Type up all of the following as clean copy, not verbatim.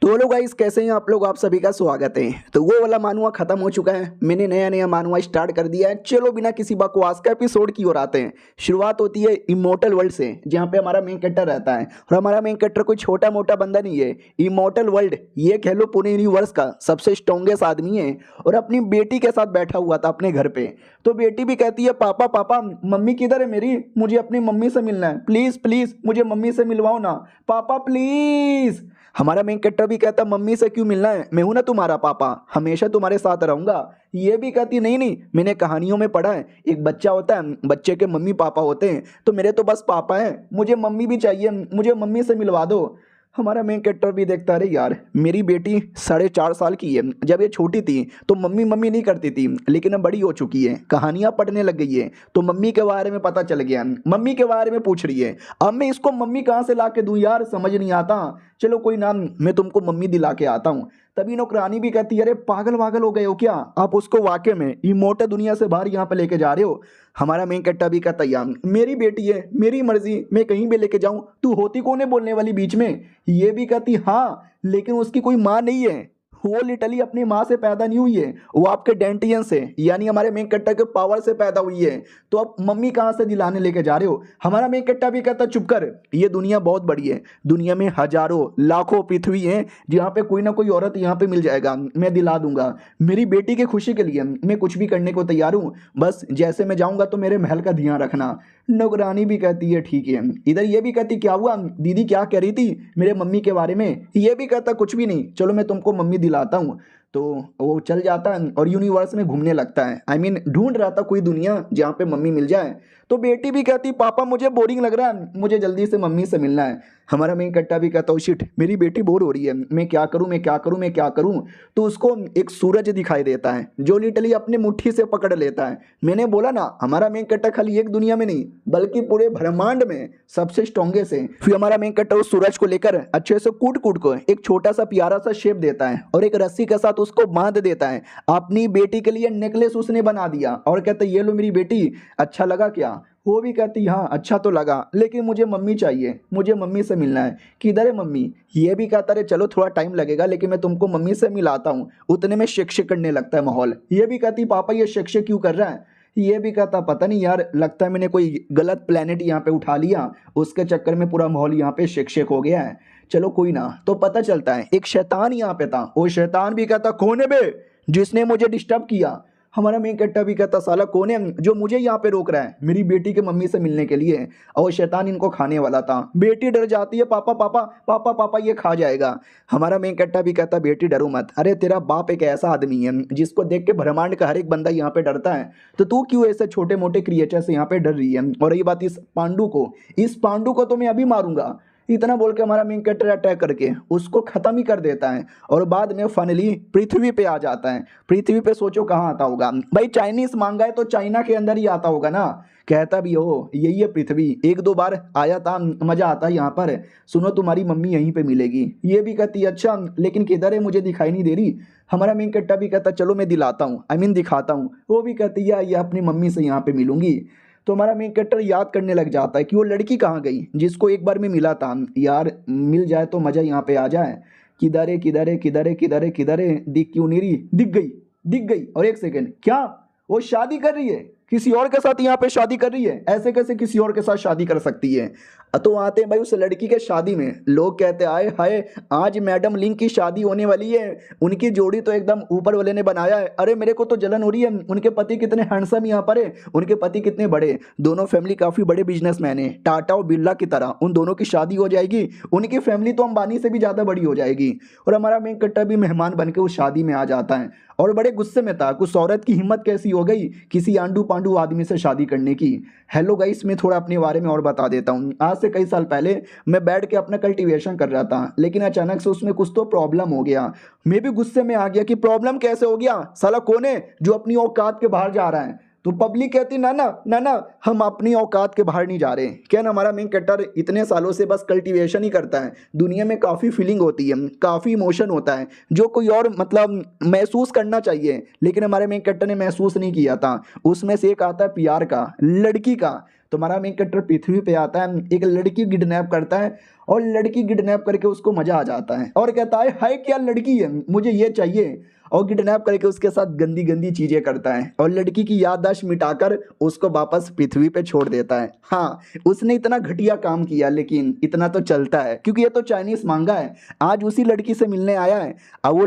तो hello guys, कैसे हैं आप लोग। आप सभी का स्वागत है। तो वो वाला मानुआ खत्म हो चुका है, मैंने नया नया मानुआ स्टार्ट कर दिया है। चलो बिना किसी बकवास का एपिसोड की ओर आते हैं। शुरुआत होती है इमोर्टल वर्ल्ड से, जहाँ पे हमारा मेन कैरेक्टर रहता है। और हमारा मेन कैरेक्टर कोई छोटा मोटा बंदा नहीं है। इमोर्टल वर्ल्ड ये कह लो पूरे यूनिवर्स का सबसे स्ट्रॉन्गेस्ट आदमी है। और अपनी बेटी के साथ बैठा हुआ था अपने घर पे। तो बेटी भी कहती है, पापा पापा मम्मी किधर है मेरी, मुझे अपनी मम्मी से मिलना है, प्लीज प्लीज मुझे मम्मी से मिलवाओ ना पापा प्लीज। हमारा मेन कैरेक्टर भी कहता, मम्मी से क्यों मिलना है, मैं हूं ना तुम्हारा पापा, हमेशा तुम्हारे साथ रहूंगा। ये भी कहती, नहीं नहीं मैंने कहानियों में पढ़ा है, एक बच्चा होता है, बच्चे के मम्मी पापा होते हैं, तो मेरे तो बस पापा हैं, मुझे मम्मी भी चाहिए, मुझे मम्मी से मिलवा दो। हमारा मेन कैरेक्टर भी देखता, रहे यार मेरी बेटी 4.5 साल की है, जब ये छोटी थी तो मम्मी मम्मी नहीं करती थी, लेकिन अब बड़ी हो चुकी है, कहानियां पढ़ने लग गई है, तो मम्मी के बारे में पता चल गया, मम्मी के बारे में पूछ रही है। अब मैं इसको मम्मी कहाँ से ला के दूँ यार, समझ नहीं आता। चलो कोई ना, मैं तुमको मम्मी दिला के आता हूँ। तभी नौकरानी भी कहती है, अरे पागल वागल हो गए हो क्या, आप उसको वाकई में इमोर्टल दुनिया से बाहर यहाँ पे लेके जा रहे हो। हमारा मेन कैरेक्टर भी कहता, यार मेरी बेटी है, मेरी मर्जी, मैं कहीं भी लेके जाऊं, तू होती कौन है बोलने वाली बीच में। ये भी कहती, हाँ लेकिन उसकी कोई माँ नहीं है, वो लिटरली अपनी माँ से पैदा नहीं हुई है, वो आपके डेंटियन से यानी हमारे मेन कैरेक्टर के पावर से पैदा हुई है। तो अब मम्मी कहाँ से दिलाने लेके जा रहे हो। हमारा मेन कैरेक्टर भी कहता, चुप कर, ये दुनिया बहुत बड़ी है, दुनिया में हजारों लाखों पृथ्वी है, जहाँ पे कोई ना कोई औरत यहाँ पे मिल जाएगा, मैं दिला दूंगा। मेरी बेटी की खुशी के लिए मैं कुछ भी करने को तैयार हूँ, बस जैसे मैं जाऊंगा तो मेरे महल का ध्यान रखना। नौकरानी भी कहती है, ठीक है। इधर ये भी कहती, क्या हुआ दीदी, क्या कह रही थी मेरे मम्मी के बारे में। ये भी कहता, कुछ भी नहीं, चलो मैं तुमको मम्मी दिलाता हूँ। तो वो चल जाता है और यूनिवर्स में घूमने लगता है, आई मीन ढूंढ रहा था कोई दुनिया जहाँ पे मम्मी मिल जाए। तो बेटी भी कहती, पापा मुझे बोरिंग लग रहा है, मुझे जल्दी से मम्मी से मिलना है। हमारा मेन कट्टा भी कहता, ओ शिट मेरी बेटी बोर हो रही है, मैं क्या करूँ मैं क्या करूँ मैं क्या करूँ। तो उसको एक सूरज दिखाई देता है, जो लिटरली अपनी मुट्ठी से पकड़ लेता है। मैंने बोला ना, हमारा मेन कट्टा खाली एक दुनिया में नहीं बल्कि पूरे ब्रह्मांड में सबसे स्ट्रॉन्गेस्ट है। फिर हमारा मेन कट्टा उस सूरज को लेकर अच्छे से कूट कूट को एक छोटा सा प्यारा सा शेप देता है और एक रस्सी के साथ उसको बांध देता है। अपनी बेटी के लिए नेकलेस उसने बना दिया और कहते, ये लो मेरी बेटी, अच्छा लगा क्या। वो भी कहती, हाँ अच्छा तो लगा, लेकिन मुझे मम्मी चाहिए, मुझे मम्मी से मिलना है, किधर है मम्मी। ये भी कहता, अरे चलो थोड़ा टाइम लगेगा, लेकिन मैं तुमको मम्मी से मिलाता हूँ। उतने में शेक शेक करने लगता है माहौल। ये भी कहती, पापा ये शेक शेक क्यों कर रहा है। ये भी कहता, पता नहीं यार, लगता है मैंने कोई गलत प्लेनेट यहाँ पे उठा लिया, उसके चक्कर में पूरा माहौल यहाँ पे शेक शेक हो गया है। चलो कोई ना। तो पता चलता है एक शैतान यहाँ पे था। वो शैतान भी कहता, कौन है बे जिसने मुझे डिस्टर्ब किया। हमारा मेन कट्टा भी कहता, साला कौन है जो मुझे यहाँ पे रोक रहा है मेरी बेटी के मम्मी से मिलने के लिए। और शैतान इनको खाने वाला था। बेटी डर जाती है, पापा पापा पापा पापा ये खा जाएगा। हमारा मेन कट्टा भी कहता, बेटी डरो मत, अरे तेरा बाप एक ऐसा आदमी है जिसको देख के ब्रह्मांड का हर एक बंदा यहाँ पे डरता है, तो तू क्यों ऐसे छोटे मोटे क्रिएचर से यहाँ पे डर रही है। और ये बात इस पांडु को तो मैं अभी मारूंगा। इतना बोल के हमारा मेन कैरेक्टर अटैक करके उसको खत्म ही कर देता है। और बाद में फाइनली पृथ्वी पे आ जाता है। पृथ्वी पे सोचो कहाँ आता होगा भाई, चाइनीज मांगा है तो चाइना के अंदर ही आता होगा ना। कहता भी हो यही है पृथ्वी, एक दो बार आया था, मजा आता है यहाँ पर, सुनो तुम्हारी मम्मी यहीं पे मिलेगी। ये भी कहती है, अच्छा लेकिन किधर है, मुझे दिखाई नहीं दे रही। हमारा मेन कैरेक्टर भी कहता, चलो मैं दिलाता हूँ, आई मीन दिखाता हूँ। वो भी कहती है, ये अपनी मम्मी से यहाँ पे मिलूंगी। तो हमारा मेन कैरेक्टर याद करने लग जाता है कि वो लड़की कहाँ गई जिसको एक बार में मिला था। यार मिल जाए तो मजा यहाँ पे आ जाए। किधर है किधर है किधर है किधर है किधर है, दिख क्यों नहीं रही, दिख गई दिख गई। और एक सेकेंड, क्या वो शादी कर रही है किसी और के साथ, यहाँ पे शादी कर रही है, ऐसे कैसे किसी और के साथ शादी कर सकती है। तो आते हैं भाई उस लड़की के शादी में, लोग कहते आए हाय आज मैडम लिंक की शादी होने वाली है, उनकी जोड़ी तो एकदम ऊपर वाले ने बनाया है। अरे मेरे को तो जलन हो रही है, उनके पति कितने हैंडसम यहाँ पर है, उनके पति कितने बड़े, दोनों फैमिली काफी बड़े बिजनेसमैन है, टाटा और बिरला की तरह उन दोनों की शादी हो जाएगी, उनकी फैमिली तो अंबानी से भी ज्यादा बड़ी हो जाएगी। और हमारा मेन कट्टा भी मेहमान बन के उस शादी में आ जाता है और बड़े गुस्से में था, कुछ औरत की हिम्मत कैसी हो गई किसी आंडू पांडू आदमी से शादी करने की। हेलो गाइस, मैं थोड़ा अपने बारे में और बता देता हूँ। आज से कई साल पहले मैं बैठ के अपना कल्टीवेशन कर रहा था, लेकिन अचानक से उसमें कुछ तो प्रॉब्लम हो गया। मैं भी गुस्से में आ गया कि प्रॉब्लम कैसे हो गया, साला कौन है जो अपनी औकात के बाहर जा रहा है। तो पब्लिक कहती, ना ना ना ना हम अपनी औकात के बाहर नहीं जा रहे। क्या ना, हमारा मेन कैरेक्टर इतने सालों से बस कल्टीवेशन ही करता है, दुनिया में काफ़ी फीलिंग होती है, काफ़ी इमोशन होता है जो कोई और मतलब महसूस करना चाहिए, लेकिन हमारे मेन कैरेक्टर ने महसूस नहीं किया था। उसमें से एक आता है प्यार का, लड़की का। तो तो हमारा मेन कैरेक्टर पृथ्वी पे आता है, एक लड़की किडनैप करता है और लड़की किडनैप करके उसको मजा आ जाता है और कहता है हाय क्या लड़की है, मुझे ये चाहिए, और किडनैप करके उसके साथ गंदी गंदी चीजें करता है और लड़की की याददाश्त मिटाकर उसको वापस पृथ्वी पे छोड़ देता है। हाँ, उसने इतना घटिया काम किया लेकिन इतना तो चलता है क्योंकि ये तो चाइनीज मांगा है। आज उसी लड़की से मिलने आया है, अब वो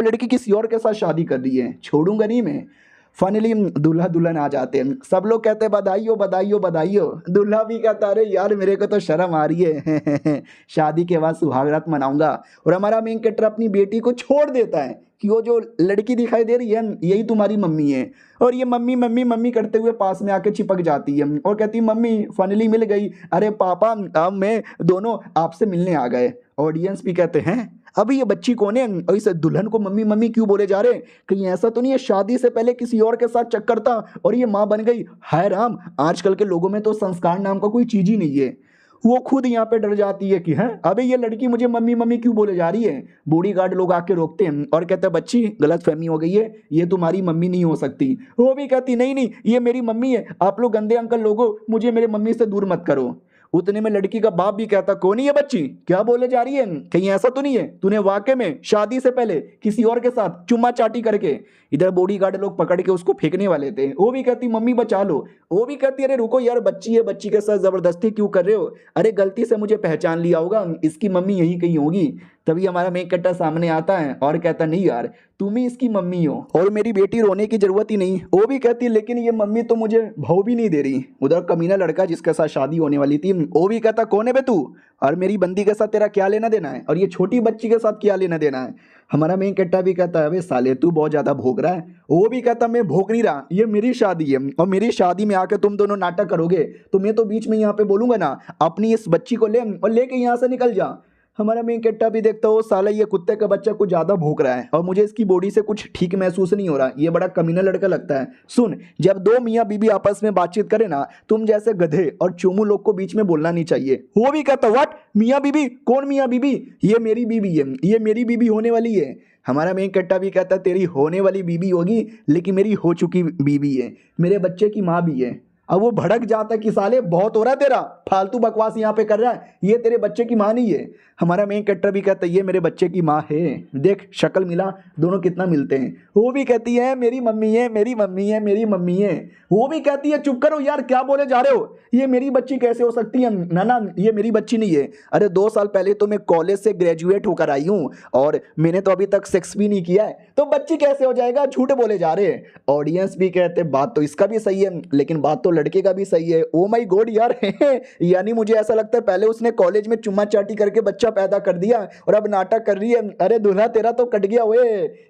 लड़की किसी और के साथ शादी कर रही है, छोड़ूंगा नहीं मैं। फाइनली दूल्हा दुल्हन आ जाते हैं, सब लोग कहते हैं बधाई हो बधाई हो बधाई हो। दूल्हा भी कहता है अरे यार मेरे को तो शर्म आ रही है शादी के बाद सुहागरात मनाऊंगा। और हमारा मेन कैरेक्टर अपनी बेटी को छोड़ देता है कि वो जो लड़की दिखाई दे रही है यही तुम्हारी मम्मी है, और ये मम्मी मम्मी मम्मी करते हुए पास में आके चिपक जाती है और कहती है मम्मी फाइनली मिल गई, अरे पापा अब मैं दोनों आपसे मिलने आ गए। ऑडियंस भी कहते हैं अभी ये बच्ची कौन है और इस दुल्हन को मम्मी मम्मी क्यों बोले जा रहे, कहीं ऐसा तो नहीं है शादी से पहले किसी और के साथ चक्कर था और ये माँ बन गई। हाय राम, आजकल के लोगों में तो संस्कार नाम का कोई चीज ही नहीं है। वो खुद यहाँ पे डर जाती है कि है अबे ये लड़की मुझे मम्मी मम्मी क्यों बोले जा रही है। बॉडी गार्ड लोग आके रोकते हैं और कहते हैं बच्ची गलत फहमी हो गई है, ये तुम्हारी मम्मी नहीं हो सकती। वो भी कहती नहीं नहीं ये मेरी मम्मी है, आप लोग गंदे अंकल लोगो मुझे मेरे मम्मी से दूर मत करो। उतने में लड़की का बाप भी कहता कौन है ये बच्ची, क्या बोले जा रही है, कहीं ऐसा तो नहीं है तूने वाकई में शादी से पहले किसी और के साथ चुम्मा चाटी करके। इधर बॉडीगार्ड लोग पकड़ के उसको फेंकने वाले थे, वो भी कहती मम्मी बचा लो। वो भी कहती अरे रुको यार बच्ची है, बच्ची के साथ जबरदस्ती क्यों कर रहे हो, अरे गलती से मुझे पहचान लिया होगा, इसकी मम्मी यहीं कहीं होगी। तभी हमारा मेन कैरेक्टर सामने आता है और कहता नहीं यार तुम ही इसकी मम्मी हो और मेरी बेटी रोने की जरूरत ही नहीं। वो भी कहती है लेकिन ये मम्मी तो मुझे भाव भी नहीं दे रही। उधर कमीना लड़का जिसके साथ शादी होने वाली थी वो भी कहता कौन है बे तू, और मेरी बंदी के साथ तेरा क्या लेना देना है, और ये छोटी बच्ची के साथ क्या लेना देना है। हमारा मेन कैरेक्टर भी कहता है अबे साले तू बहुत ज्यादा भोग रहा है। वो भी कहता मैं भोग नहीं रहा, ये मेरी शादी है और मेरी शादी में आके तुम दोनों नाटक करोगे तो मैं तो बीच में यहाँ पे बोलूंगा ना अपनी इस बच्ची को ले और लेके यहाँ से निकल जा। हमारा मेन कैरेक्टर भी देखता हो साला ये कुत्ते का बच्चा कुछ ज्यादा भूख रहा है और मुझे इसकी बॉडी से कुछ ठीक महसूस नहीं हो रहा, ये बड़ा कमीना लड़का लगता है। सुन, जब दो मियाँ बीबी आपस में बातचीत करे ना तुम जैसे गधे और चोमू लोग को बीच में बोलना नहीं चाहिए। वो भी कहता व्हाट मियाँ बीबी, कौन मियाँ बीबी, ये मेरी बीबी है, ये मेरी बीबी होने वाली है। हमारा मेन कैरेक्टर भी कहता तेरी होने वाली बीबी होगी लेकिन मेरी हो चुकी बीबी है, मेरे बच्चे की माँ भी है। अब वो भड़क जाता है कि साले बहुत हो रहा है तेरा, फालतू बकवास यहाँ पे कर रहा है, ये तेरे बच्चे की माँ नहीं है। हमारा मेन कैरेक्टर भी कहता है ये मेरे बच्चे की माँ है, देख शक्ल मिला दोनों कितना मिलते हैं। वो भी कहती है मेरी मम्मी है मेरी मम्मी है मेरी मम्मी है। वो भी कहती है चुप करो यार क्या बोले जा रहे हो, ये मेरी बच्ची कैसे हो सकती है, ना ना ये मेरी बच्ची नहीं है। अरे 2 साल पहले तो मैं कॉलेज से ग्रेजुएट होकर आई हूँ और मैंने तो अभी तक सेक्स भी नहीं किया है, तो बच्ची कैसे हो जाएगा, झूठ बोले जा रहे हैं। ऑडियंस भी कहते बात तो इसका भी सही है लेकिन बात तो लड़के का भी सही है। ओ माय गॉड यार यानी मुझे ऐसा लगता है पहले उसने कॉलेज में चुम्मा चाटी करके बच्चा पैदा कर दिया और अब नाटक कर रही है, अरे दूल्हा तेरा तो कट गया हुए।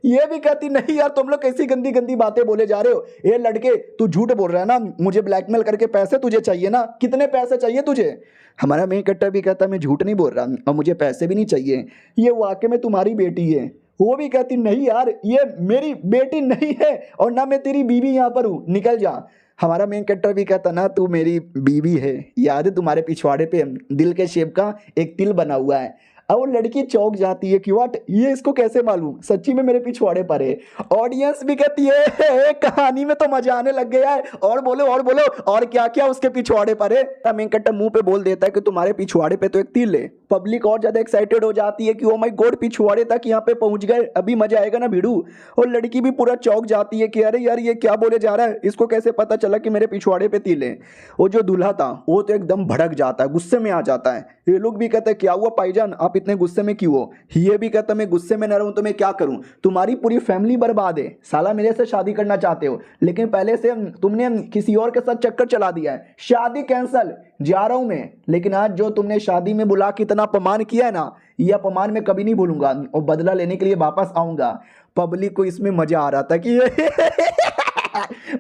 ये भी कहती नहीं यार तुम लोग कैसी गंदी गंदी बातें बोले जा रहे हो, ये लड़के तू झूठ बोल रहा है ना, मुझे ब्लैकमेल करके पैसे तुझे चाहिए ना, कितने पैसे चाहिए तुझे। हमारा मेन कैरेक्टर भी कहता मैं झूठ नहीं बोल रहा और मुझे पैसे भी नहीं चाहिए, ये वाकई में तुम्हारी बेटी है। वो भी कहती नहीं यार ये मेरी बेटी नहीं है और ना मैं तेरी बीवी यहाँ पर हूँ, निकल जा। हमारा मेन कैरेक्टर भी कहता ना तू मेरी बीवी है, याद है तुम्हारे पिछवाड़े पे दिल के शेप का एक तिल बना हुआ है। अब वो लड़की चौंक जाती है कि व्हाट, ये इसको कैसे मालूम, सच्ची में मेरे पिछवाड़े पर है। ऑडियंस भी कहती है कहानी में तो मजा आने लग गया है, और बोलो और बोलो और क्या क्या उसके पिछवाड़े पर है। मेन कैरेक्टर मुंह पे बोल देता है कि तुम्हारे पिछवाड़े पे तो एक तिल है। पब्लिक और ज्यादा एक्साइटेड हो जाती है कि ओ माय गॉड पिछवाड़े तक यहाँ पे पहुंच गए, अभी मजा आएगा ना भिड़ू। और लड़की भी पूरा चौंक जाती है कि अरे यार ये क्या बोले जा रहा है, इसको कैसे पता चला कि मेरे पिछवाड़े पे तिल है। वो जो दूल्हा था वो तो एकदम भड़क जाता है, गुस्से में आ जाता है। ये लोग भी कहते हैं क्या हुआ भाईजान आप इतने गुस्से में क्यों हो। ये भी कहता मैं गुस्से में न रहूं तो मैं क्या करूं, तुम्हारी पूरी फैमिली बर्बाद है, साला मेरे से शादी करना चाहते हो लेकिन पहले से तुमने किसी और के साथ चक्कर चला दिया है, शादी कैंसल, जा रहा हूं मैं। लेकिन आज जो तुमने शादी में बुला के इतना अपमान किया है ना, ये अपमान मैं कभी नहीं भूलूंगा और बदला लेने के लिए वापस आऊंगा। पब्लिक को इसमें मजा आ रहा था कि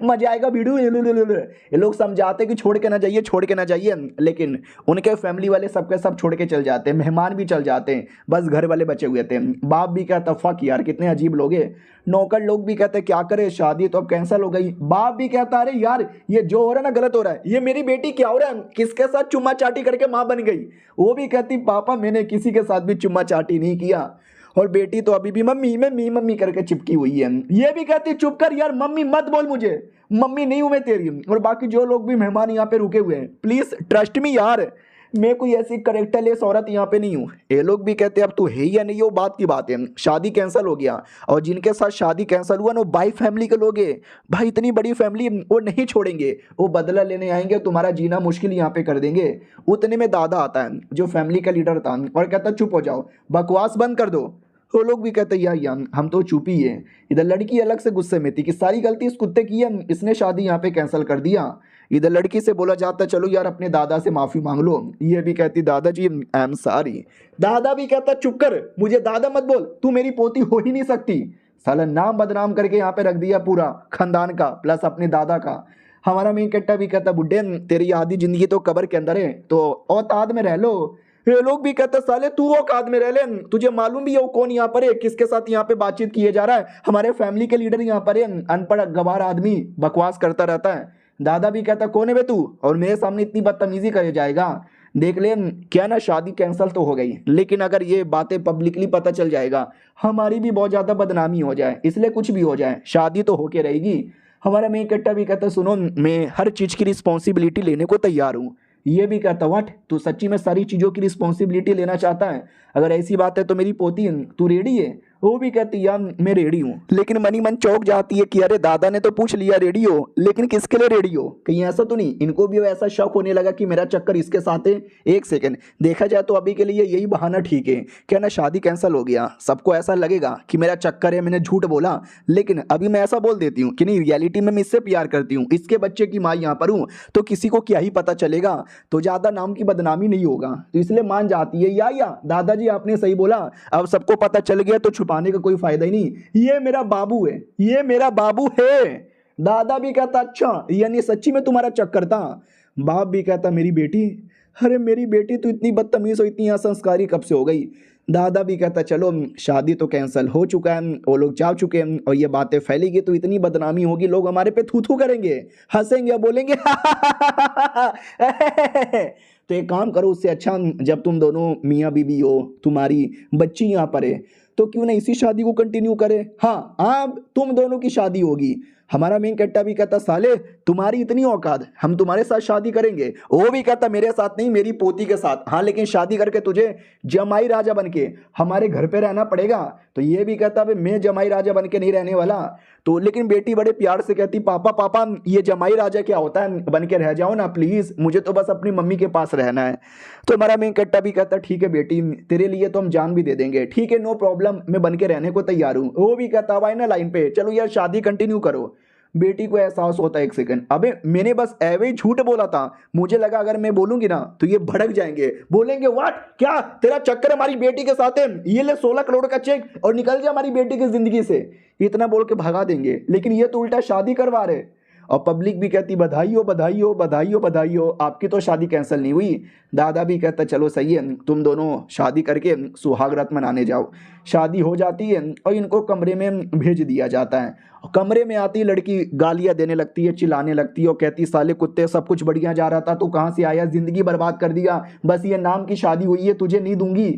मजा आएगा वीडियो। ये लोग समझाते कि छोड़ के ना जाइए छोड़ के ना जाइए, लेकिन उनके फैमिली वाले सबके सब छोड़ के चल जाते हैं, मेहमान भी चल जाते हैं, बस घर वाले बचे हुए थे। बाप भी कहता फक यार कितने अजीब लोग हैं। नौकर लोग भी कहते क्या करे शादी तो अब कैंसिल हो गई। बाप भी कहता अरे यार ये जो हो रहा है ना गलत हो रहा है, ये मेरी बेटी क्या हो रहा है, किसके साथ चुम्मा चाटी करके माँ बन गई। वो भी कहती पापा मैंने किसी के साथ भी चुम्मा चाटी नहीं किया। और बेटी तो अभी भी मम्मी मम्मी मम्मी करके चिपकी हुई है। ये भी कहती चुप कर यार, मम्मी मत बोल मुझे, मम्मी नहीं हूं मैं तेरी। और बाकी जो लोग भी मेहमान यहाँ पे रुके हुए हैं, प्लीज ट्रस्ट मी यार, मैं कोई ऐसी करेक्टरलेस औरत यहाँ पे नहीं हूँ। ये लोग भी कहते हैं अब तू है ही या नहीं, वो बात की बात है, शादी कैंसिल हो गया। और जिनके साथ शादी कैंसिल हुआ ना, वो बाई फैमिली के लोग हैं भाई, इतनी बड़ी फैमिली वो नहीं छोड़ेंगे, वो बदला लेने आएंगे, तुम्हारा जीना मुश्किल यहाँ पे कर देंगे। उतने में दादा आता है जो फैमिली का लीडर था और कहता चुप हो जाओ, बकवास बंद कर दो। वो लोग भी कहते यार हम तो चुप ही है। इधर लड़की अलग से गुस्से में थी कि सारी गलती इस कुत्ते की है, इसने शादी यहाँ पे कैंसिल कर दिया। इधर लड़की से बोला जाता चलो यार अपने दादा से माफी मांग लो, ये भी कहती दादाजी आई एम सॉरी। दादा भी कहता चुप कर, मुझे दादा मत बोल, तू मेरी पोती हो ही नहीं सकती। साला नाम बदनाम करके यहाँ पे रख दिया पूरा खानदान का प्लस अपने दादा का। हमारा मेन कट्टा भी कहता बुड्ढे तेरी आधी जिंदगी तो कब्र के अंदर है, तो औताद में रह लो। ये लोग भी कहते साले तू औकात में रह ले, तुझे मालूम भी है वो कौन यहाँ पर है, किसके साथ यहाँ पे बातचीत किए जा रहा है, हमारे फैमिली के लीडर यहाँ पर है, अनपढ़ गवार आदमी बकवास करता रहता है। दादा भी कहता कौन है बे तू, और मेरे सामने इतनी बदतमीजी करे जाएगा। देख ले क्या ना, शादी कैंसिल तो हो गई, लेकिन अगर ये बातें पब्लिकली पता चल जाएगा, हमारी भी बहुत ज्यादा बदनामी हो जाए, इसलिए कुछ भी हो जाए शादी तो होके रहेगी। हमारा मेन कट्टा भी कहता सुनो मैं हर चीज की रिस्पॉन्सिबिलिटी लेने को तैयार हूँ। ये भी कहता व्हाट, तू सच्ची में सारी चीजों की रिस्पॉन्सिबिलिटी लेना चाहता है? अगर ऐसी बात है तो मेरी पोती तू रेडी है? वो भी कहती यार मैं रेडी हूँ, लेकिन मनी मन चौक जाती है कि अरे दादा ने तो पूछ लिया रेडी हो, लेकिन किसके लिए रेडी हो? कहीं ऐसा तो नहीं इनको भी ऐसा शक होने लगा कि मेरा चक्कर इसके साथ है? एक सेकंड, देखा जाए तो अभी के लिए यही बहाना ठीक है, क्या ना शादी कैंसिल हो गया, सबको ऐसा लगेगा कि मेरा चक्कर है, मैंने झूठ बोला। लेकिन अभी मैं ऐसा बोल देती हूँ कि नहीं रियलिटी में मैं इससे प्यार करती हूँ, इसके बच्चे की माँ यहाँ पर हूँ, तो किसी को क्या ही पता चलेगा, तो ज्यादा नाम की बदनामी नहीं होगा, तो इसलिए मान जाती है। या दादाजी आपने सही बोला, अब सबको पता चल गया तो छुपाने का कोई फायदा ही नहीं, ये मेरा बाबू है, ये मेरा बाबू है। दादा भी कहता अच्छा यानी सच्ची में तुम्हारा चक्कर था। बाप भी कहता मेरी बेटी, अरे मेरी बेटी तो इतनी बदतमीज हो, इतनी असंस्कारी कब से हो गई? दादा भी कहता चलो शादी तो कैंसिल हो चुका है, वो लोग जा चुके हैं, और ये बातें फैलेगी तो इतनी बदनामी होगी, लोग हमारे पे थू थू करेंगे, हंसेंगे, बोलेंगे तो एक काम करो, उससे अच्छा जब तुम दोनों मियाँ बीबी हो, तुम्हारी बच्ची यहाँ पर है, तो क्यों ना इसी शादी को कंटिन्यू करे। हाँ अब तुम दोनों की शादी होगी। हमारा मेन कट्टा भी कहता साले तुम्हारी इतनी औकात, हम तुम्हारे साथ शादी करेंगे। वो भी कहता मेरे साथ नहीं, मेरी पोती के साथ, हाँ लेकिन शादी करके तुझे जमाई राजा बनके हमारे घर पे रहना पड़ेगा। तो ये भी कहता भाई मैं जमाई राजा बनके नहीं रहने वाला। तो लेकिन बेटी बड़े प्यार से कहती पापा पापा ये जमाई राजा क्या होता है, बन के रह जाओ ना प्लीज, मुझे तो बस अपनी मम्मी के पास रहना है। तो हमारा मेन कट्टा भी कहता ठीक है बेटी, तेरे लिए तो हम जान भी दे देंगे, ठीक है नो प्रॉब्लम, मैं बन के रहने को तैयार हूँ। वो भी कहता भाई ना लाइन पे चलो यार शादी कंटिन्यू करो। बेटी को एहसास होता है एक सेकंड, अबे मैंने बस एवे ही झूठ बोला था, मुझे लगा अगर मैं बोलूंगी ना तो ये भड़क जाएंगे, बोलेंगे व्हाट, क्या तेरा चक्कर हमारी बेटी के साथ है, ये ले 16 करोड़ का चेक और निकल जा हमारी बेटी की जिंदगी से, इतना बोल के भगा देंगे। लेकिन ये तो उल्टा शादी करवा रहे, और पब्लिक भी कहती बधाई हो बधाई हो बधाई हो बधाई हो, आपकी तो शादी कैंसिल नहीं हुई। दादा भी कहता चलो सही है, तुम दोनों शादी करके सुहागरात मनाने जाओ। शादी हो जाती है और इनको कमरे में भेज दिया जाता है। कमरे में आती लड़की गालियां देने लगती है, चिल्लाने लगती है और कहती साले कुत्ते सब कुछ बढ़िया जा रहा था, तू कहाँ से आया, जिंदगी बर्बाद कर दिया, बस ये नाम की शादी हुई है, तुझे नहीं दूंगी।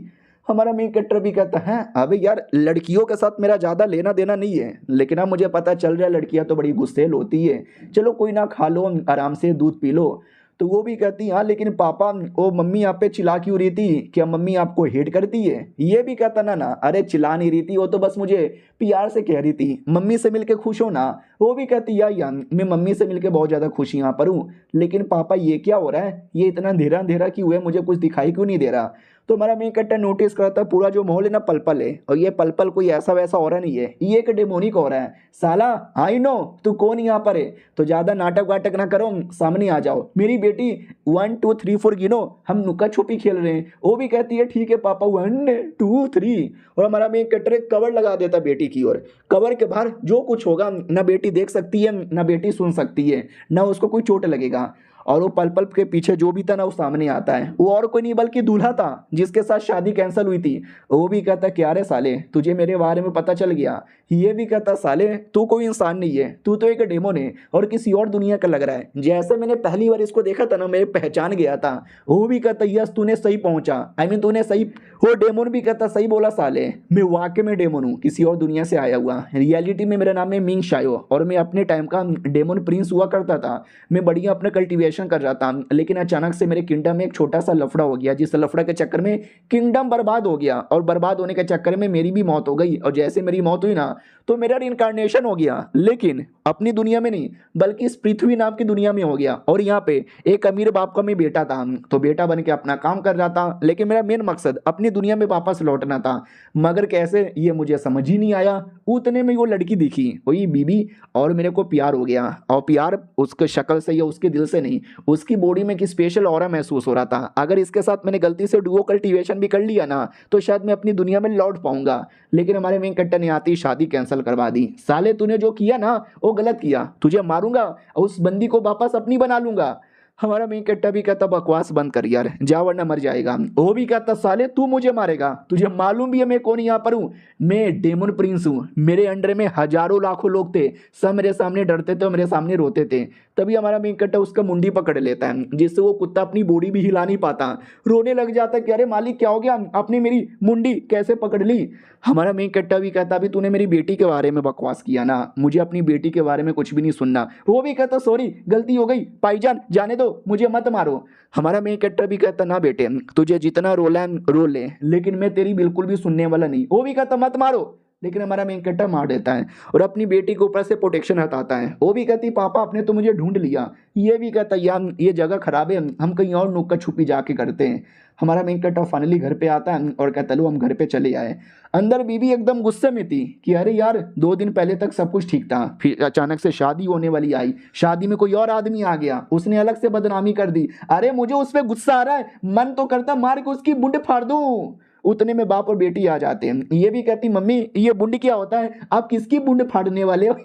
हमारा मेन कैरेक्टर भी कहता है अबे यार लड़कियों के साथ मेरा ज़्यादा लेना देना नहीं है, लेकिन अब मुझे पता चल रहा है लड़कियां तो बड़ी गुस्सेल होती है, चलो कोई ना, खा लो आराम से दूध पी लो। तो वो भी कहती हाँ लेकिन पापा वो मम्मी आप पे चिल्ला क्यों रही थी, क्या मम्मी आपको हेट करती है? ये भी कहता ना ना अरे चिल्ला नहीं रही थी, वो तो बस मुझे प्यार से कह रही थी, मम्मी से मिलके खुश हो ना। वो भी कहती यार मैं मम्मी से मिलके बहुत ज़्यादा खुश यहाँ पर हूँ, लेकिन पापा ये क्या हो रहा है, ये इतना अंधेरा अंधेरा क्यों है, मुझे कुछ दिखाई क्यों नहीं दे रहा? तो हमारा मेन कैरेक्टर नोटिस करता है पूरा जो माहौल है ना पलपल है, और ये पलपल कोई ऐसा वैसा हो रहा नहीं है, ये एक डेमोनिक हो रहा है। साला आई नो तू कौन यहाँ पर है, तो ज्यादा नाटक वाटक ना करो, सामने आ जाओ, मेरी बेटी 1 2 3 4 गिनो, हम नुक्का छुपी खेल रहे हैं। वो भी कहती है ठीक है पापा 1 2 3, और हमारा मेन कैरेक्टर एक कवर लगा देता बेटी की ओर। कवर के बाहर जो कुछ होगा ना बेटी देख सकती है ना बेटी सुन सकती है, ना उसको कोई चोट लगेगा। और वो पल पल के पीछे जो भी था ना वो सामने आता है। वो और कोई नहीं बल्कि दूल्हा था जिसके साथ शादी कैंसिल हुई थी। वो भी कहता क्या रे साले तुझे मेरे बारे में पता चल गया। ये भी कहता साले तू कोई इंसान नहीं है, तू तो एक डेमोन है और किसी और दुनिया का लग रहा है। जैसे मैंने पहली बार इसको देखा था ना मैं पहचान गया था। वो भी कहता यस तूने सही पहुंचा, आई मीन तूने सही। वो डेमोन भी कहता सही बोला साले, मैं वाकई में डेमोन हूँ, किसी और दुनिया से आया हुआ। रियलिटी में मेरा नाम है मिंग शायो और मैं अपने टाइम का डेमोन प्रिंस हुआ करता था। मैं बढ़िया अपना कल्टीवेशन कर रहा था, लेकिन अचानक से मेरे किंगडम में एक छोटा सा लफड़ा हो गया, जिस लफड़ा के चक्कर में किंगडम बर्बाद हो गया और बर्बाद होने के चक्कर में मेरी भी मौत हो गई। और जैसे मेरी मौत हुई ना तो मेरा रिइंकार्नेशन हो गया, लेकिन अपनी दुनिया में नहीं बल्कि इस पृथ्वी नाम की दुनिया में हो गया। और यहाँ पे एक अमीर बाप का मैं बेटा था, तो बेटा बन के अपना काम कर रहा था, लेकिन मेरा मेन मकसद अपनी दुनिया में वापस लौटना था। मगर कैसे ये मुझे समझ ही नहीं आया। उतने में वो लड़की दिखी, वही बीबी, और मेरे को प्यार हो गया। और प्यार उसके शक्ल से या उसके दिल से नहीं, उसकी बॉडी में एक स्पेशल ऑरा महसूस हो रहा था। अगर इसके साथ मैंने गलती से डुओ कल्टीवेशन भी कर लिया ना तो शायद मैं अपनी दुनिया में लौट पाऊंगा। लेकिन हमारे मेन कट्टा ने आती शादी कैंसिल करवा दी। साले तूने जो किया ना वो गलत किया, तुझे मारूंगा और उस बंदी को वापस अपनी बना लूंगा। हमारा मेन कट्टा भी कहता बकवास बंद कर यार, जा वरना मर जाएगा। वो भी कहता साले तू मुझे मारेगा, तुझे मालूम भी है मैं कौन यहाँ पर हूँ। मैं डेमन प्रिंस हूँ, मेरे अंडर में हजारों लाखों लोग थे, सब मेरे सामने डरते थे और मेरे सामने रोते थे। तभी हमारा मेन कट्टा उसका मुंडी पकड़ लेता है, जिससे वो कुत्ता अपनी बॉडी भी हिला नहीं पाता, रोने लग जाता है कि अरे मालिक क्या हो गया, आपने मेरी मुंडी कैसे पकड़ ली। हमारा मेन कट्टा भी कहता अभी तूने मेरी बेटी के बारे में बकवास किया ना, मुझे अपनी बेटी के बारे में कुछ भी नहीं सुनना। वो भी कहता सॉरी गलती हो गई भाईजान, जाने दो मुझे मत मारो। हमारा मेन कट्टा भी कहता ना बेटे तुझे जितना रोला है रो ले, लेकिन मैं तेरी बिल्कुल भी सुनने वाला नहीं। वो भी कहता मत मारो, लेकिन हमारा मेन कट्टा मार देता है और अपनी बेटी के ऊपर से प्रोटेक्शन हटाता है। वो भी कहती पापा आपने तो मुझे ढूंढ लिया। ये भी कहता यार ये जगह खराब है, हम कहीं और नुक्का छुपी जाके करते हैं। हमारा मेन कट्टा फाइनली घर पे आता है और कहता लो हम घर पे चले आए। अंदर बीबी एकदम गुस्से में थी कि अरे यार 2 दिन पहले तक सब कुछ ठीक था, फिर अचानक से शादी होने वाली आई, शादी में कोई और आदमी आ गया, उसने अलग से बदनामी कर दी। अरे मुझे उस पर गुस्सा आ रहा है, मन तो करता मार के उसकी बुंड फाड़ दूं। उतने में बाप और बेटी आ जाते हैं। ये भी कहती मम्मी ये बुंड क्या होता है, आप किसकी बुंड फाड़ने वाले हो।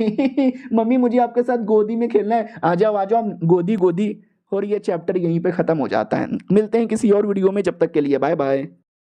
मम्मी मुझे आपके साथ गोदी में खेलना है, आ जाओ आ जाओ गोदी गोदी। और ये चैप्टर यहीं पे खत्म हो जाता है। मिलते हैं किसी और वीडियो में, जब तक के लिए बाय बाय।